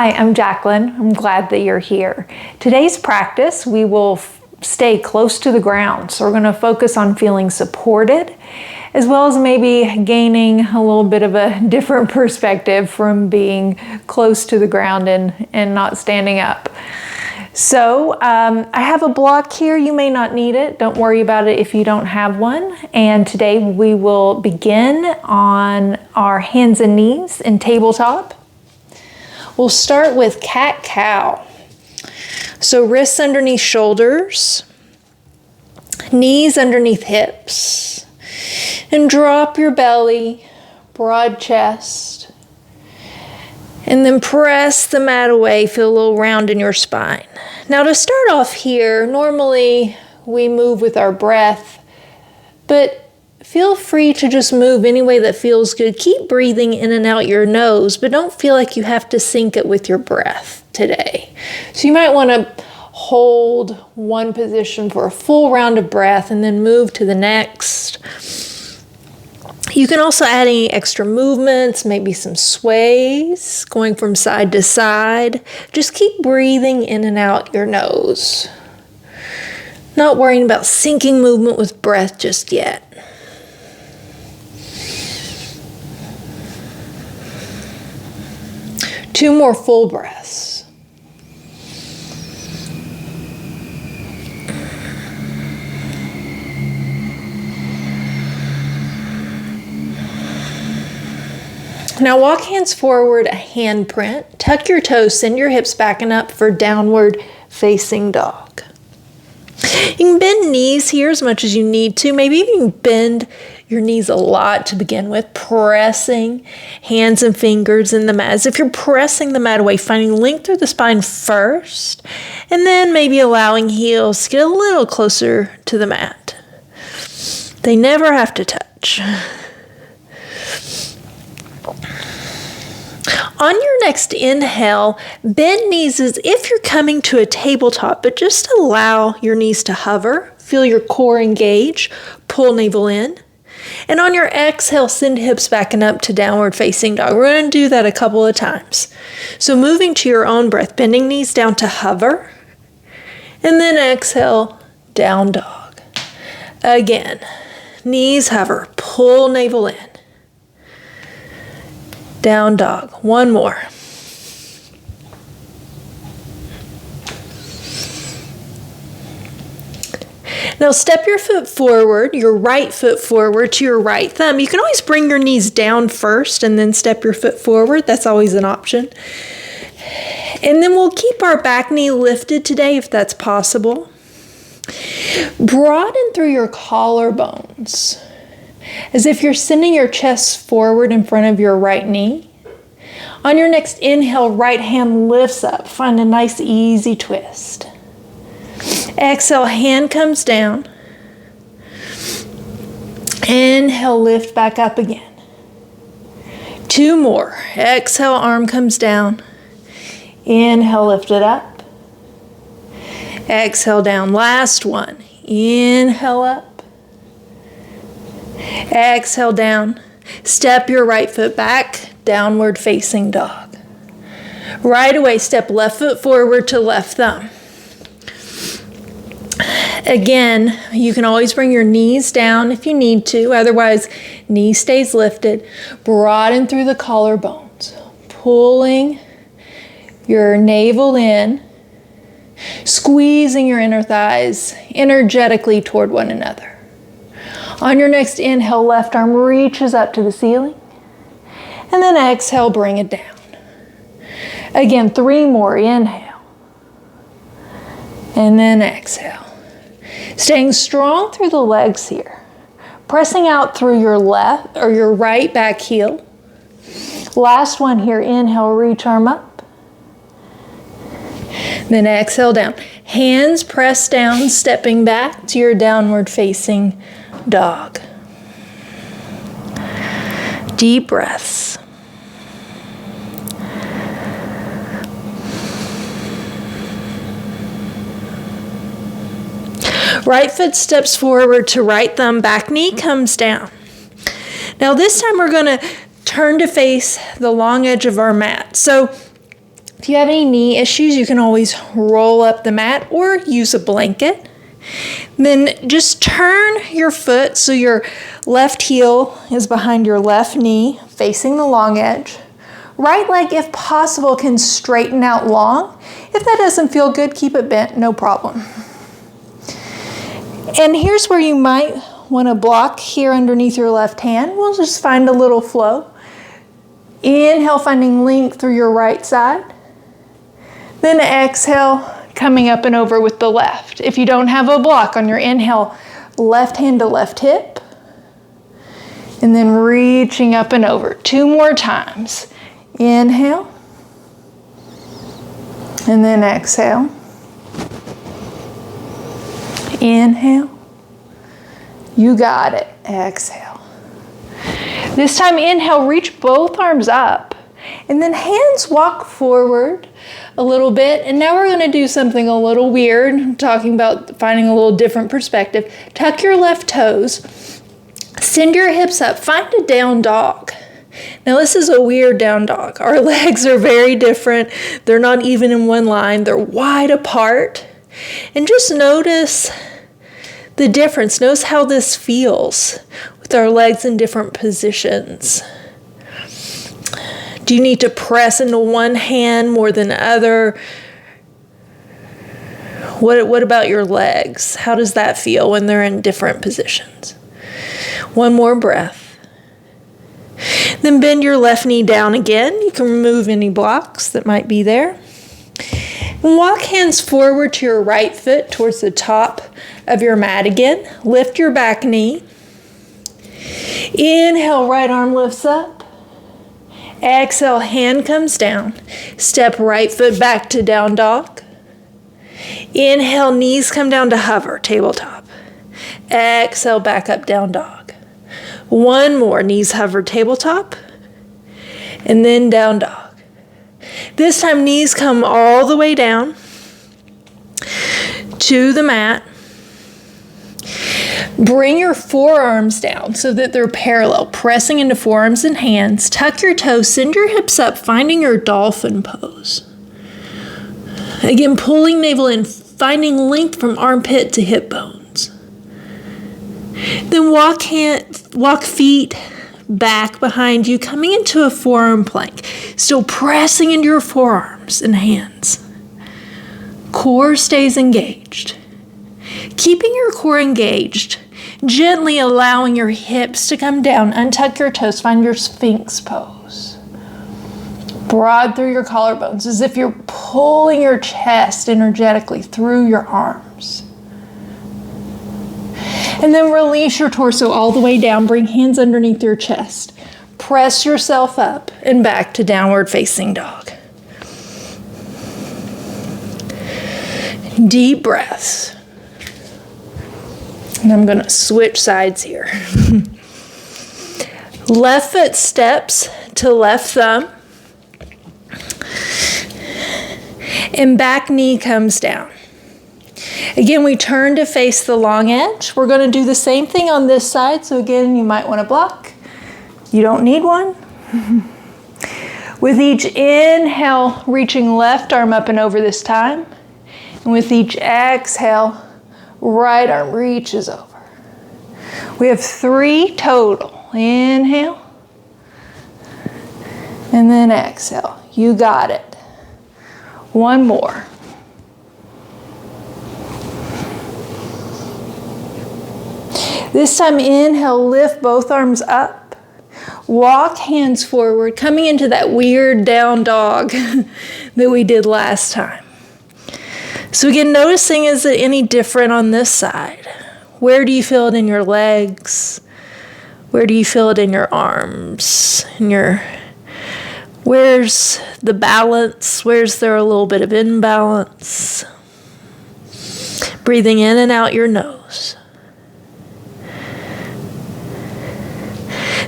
Hi, I'm Jaclyn. I'm glad that you're here. Today's practice, we will stay close to the ground. So we're going to focus on feeling supported, as well as maybe gaining a little bit of a different perspective from being close to the ground and not standing up. So I have a block here. You may not need it. Don't worry about it if you don't have one. And today we will begin on our hands and knees in tabletop. We'll start with cat-cow. So wrists underneath shoulders, knees underneath hips, and drop your belly, broad chest, and then press the mat away. Feel a little round in your spine. Now to start off here, normally we move with our breath, but feel free to just move any way that feels good. Keep breathing in and out your nose, but don't feel like you have to sync it with your breath today. So you might want to hold one position for a full round of breath and then move to the next. You can also add any extra movements, maybe some sways, going from side to side. Just keep breathing in and out your nose. Not worrying about syncing movement with breath just yet. Two more full breaths. Now walk hands forward, a hand print. Tuck your toes, send your hips back and up for downward facing dog. You can bend knees here as much as you need to. Maybe you can bend your knees a lot to begin with, pressing hands and fingers in the mat. As if you're pressing the mat away, finding length through the spine first, and then maybe allowing heels to get a little closer to the mat. They never have to touch. On your next inhale, bend knees as if you're coming to a tabletop, but just allow your knees to hover. Feel your core engage, pull navel in. And on your exhale, send hips back and up to downward facing dog. We're going to do that a couple of times. So moving to your own breath, bending knees down to hover. And then exhale, down dog. Again, knees hover, pull navel in. Down dog. One more. Now step your foot forward, your right foot forward to your right thumb. You can always bring your knees down first and then step your foot forward. That's always an option. And then we'll keep our back knee lifted today if that's possible. Broaden through your collarbones, as if you're sending your chest forward in front of your right knee. On your next inhale, right hand lifts up. Find a nice easy twist. Exhale, hand comes down. Inhale, lift back up again. Two more. Exhale, arm comes down. Inhale, lift it up. Exhale, down. Last one. Inhale up. Exhale, down. Step your right foot back, downward facing dog. Right away, step left foot forward to left thumb. Again, you can always bring your knees down if you need to. Otherwise, knee stays lifted. Broaden through the collarbones. Pulling your navel in. Squeezing your inner thighs energetically toward one another. On your next inhale, left arm reaches up to the ceiling. And then exhale, bring it down. Again, three more. Inhale. And then exhale. Staying strong through the legs here. Pressing out through your left or your right back heel. Last one here. Inhale, reach arm up. Then exhale down. Hands press down, stepping back to your downward facing dog. Deep breaths. Right foot steps forward to right thumb, back knee comes down. Now this time we're going to turn to face the long edge of our mat. So if you have any knee issues, you can always roll up the mat or use a blanket. Then just turn your foot so your left heel is behind your left knee, facing the long edge. Right leg, if possible, can straighten out long. If that doesn't feel good, keep it bent, no problem. And here's where you might want to block here underneath your left hand. We'll just find a little flow. Inhale, finding length through your right side. Then exhale, coming up and over with the left. If you don't have a block on your inhale, left hand to left hip. And then reaching up and over. 2 more times. Inhale. And then exhale. Inhale. You got it. Exhale. This time, inhale, reach both arms up. And then hands walk forward a little bit. And now we're going to do something a little weird. I'm talking about finding a little different perspective. Tuck your left toes. Send your hips up. Find a down dog. Now this is a weird down dog. Our legs are very different. They're not even in one line. They're wide apart. And just notice the difference. Notice how this feels with our legs in different positions. Do you need to press into one hand more than the other? What about your legs? How does that feel when they're in different positions? One more breath. Then bend your left knee down again. You can remove any blocks that might be there. And walk hands forward to your right foot towards the top of your mat again. Lift your back knee. Inhale, right arm lifts up. Exhale, hand comes down. Step right foot back to down dog. Inhale, knees come down to hover, tabletop. Exhale, back up, down dog. One more, knees hover, tabletop. And then down dog. This time, knees come all the way down to the mat. Bring your forearms down so that they're parallel, pressing into forearms and hands. Tuck your toes, send your hips up, finding your dolphin pose. Again, pulling navel in, finding length from armpit to hip bones. Then walk feet back behind you, coming into a forearm plank. Still pressing into your forearms and hands. Core stays engaged. Keeping your core engaged, gently allowing your hips to come down. Untuck your toes, find your Sphinx pose. Broad through your collarbones, as if you're pulling your chest energetically through your arms. And then release your torso all the way down. Bring hands underneath your chest. Press yourself up and back to downward facing dog. Deep breaths. And I'm going to switch sides here. Left foot steps to left thumb. And back knee comes down. Again, we turn to face the long edge. We're going to do the same thing on this side. So again, you might want to block. You don't need one. With each inhale, reaching left arm up and over this time. And with each exhale, right arm reaches over. We have 3 total. Inhale. And then exhale. You got it. One more. This time, inhale, lift both arms up. Walk hands forward, coming into that weird down dog that we did last time. So again, noticing, is it any different on this side? Where do you feel it in your legs? Where do you feel it in your arms? Where's the balance? Where's there a little bit of imbalance? Breathing in and out your nose.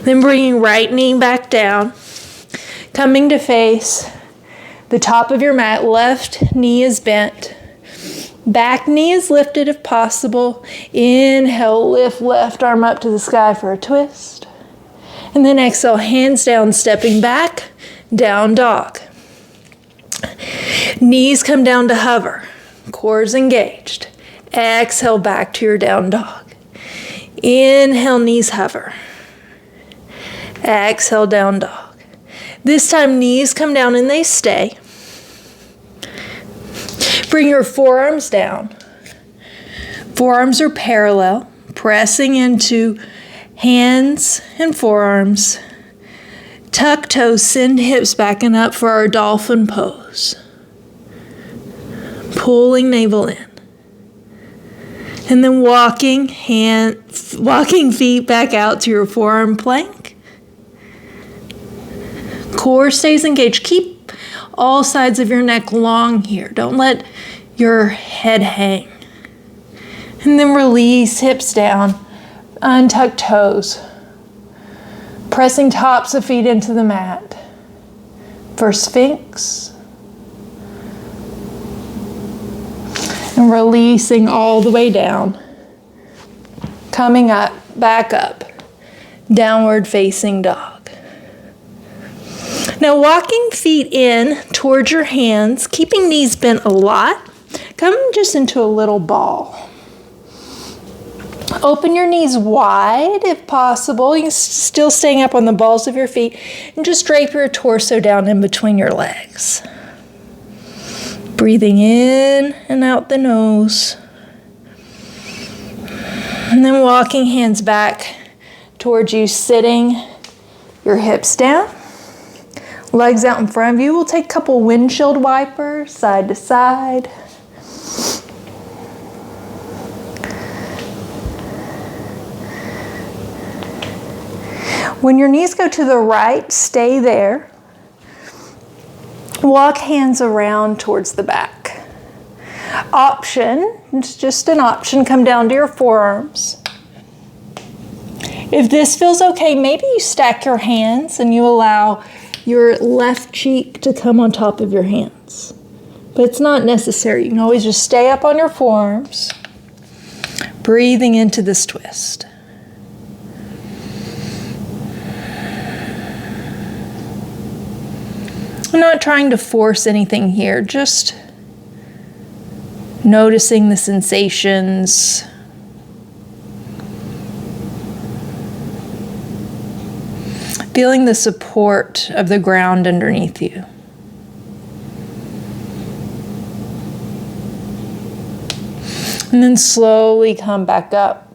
Then bringing right knee back down, coming to face the top of your mat. Left knee is bent. Back knee is lifted if possible. Inhale, lift left arm up to the sky for a twist. And then exhale, hands down, stepping back, down dog. Knees come down to hover. Core's engaged. Exhale back to your down dog. Inhale, knees hover. Exhale, down dog. This time, knees come down and they stay. Bring your forearms down. Forearms are parallel, pressing into hands and forearms. Tuck toes, send hips back and up for our dolphin pose. Pulling navel in. And then walking feet back out to your forearm plank. Core stays engaged. Keep all sides of your neck long here. Don't let your head hang. And then release hips down. Untuck toes. Pressing tops of feet into the mat. For Sphinx. And releasing all the way down. Coming up, back up. Downward facing dog. Now walking feet in towards your hands, keeping knees bent a lot. Come just into a little ball. Open your knees wide if possible. You're still staying up on the balls of your feet. And just drape your torso down in between your legs. Breathing in and out the nose. And then walking hands back towards you, sitting your hips down. Legs out in front of you. We'll take a couple windshield wipers, side to side. When your knees go to the right, stay there. Walk hands around towards the back. Option, it's just an option, come down to your forearms. If this feels okay, maybe you stack your hands and you allow your left cheek to come on top of your hands. But it's not necessary. You can always just stay up on your forearms. Breathing into this twist. I'm not trying to force anything here, just noticing the sensations. Feeling the support of the ground underneath you. And then slowly come back up.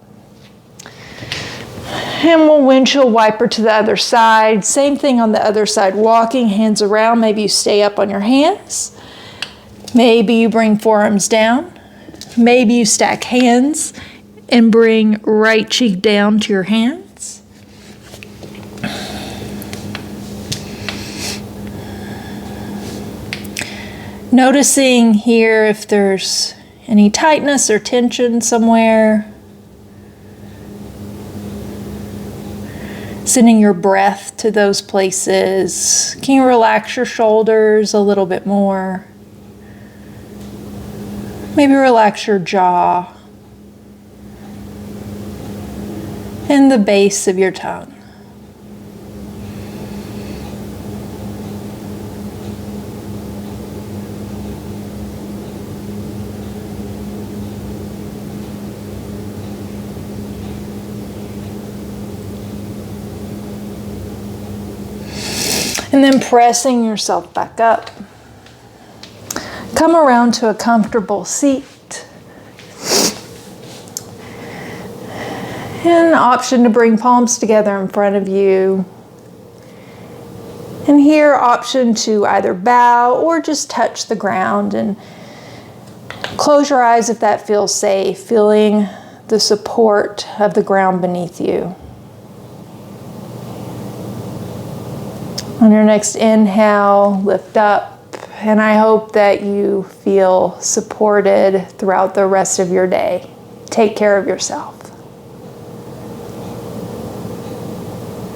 And we'll windshield wiper to the other side. Same thing on the other side. Walking hands around. Maybe you stay up on your hands. Maybe you bring forearms down. Maybe you stack hands and bring right cheek down to your hands. Noticing here if there's any tightness or tension somewhere. Sending your breath to those places. Can you relax your shoulders a little bit more? Maybe relax your jaw. And the base of your tongue. And then pressing yourself back up. Come around to a comfortable seat. And an option to bring palms together in front of you. And here, option to either bow or just touch the ground and close your eyes if that feels safe, feeling the support of the ground beneath you. On your next inhale, lift up, and I hope that you feel supported throughout the rest of your day. Take care of yourself.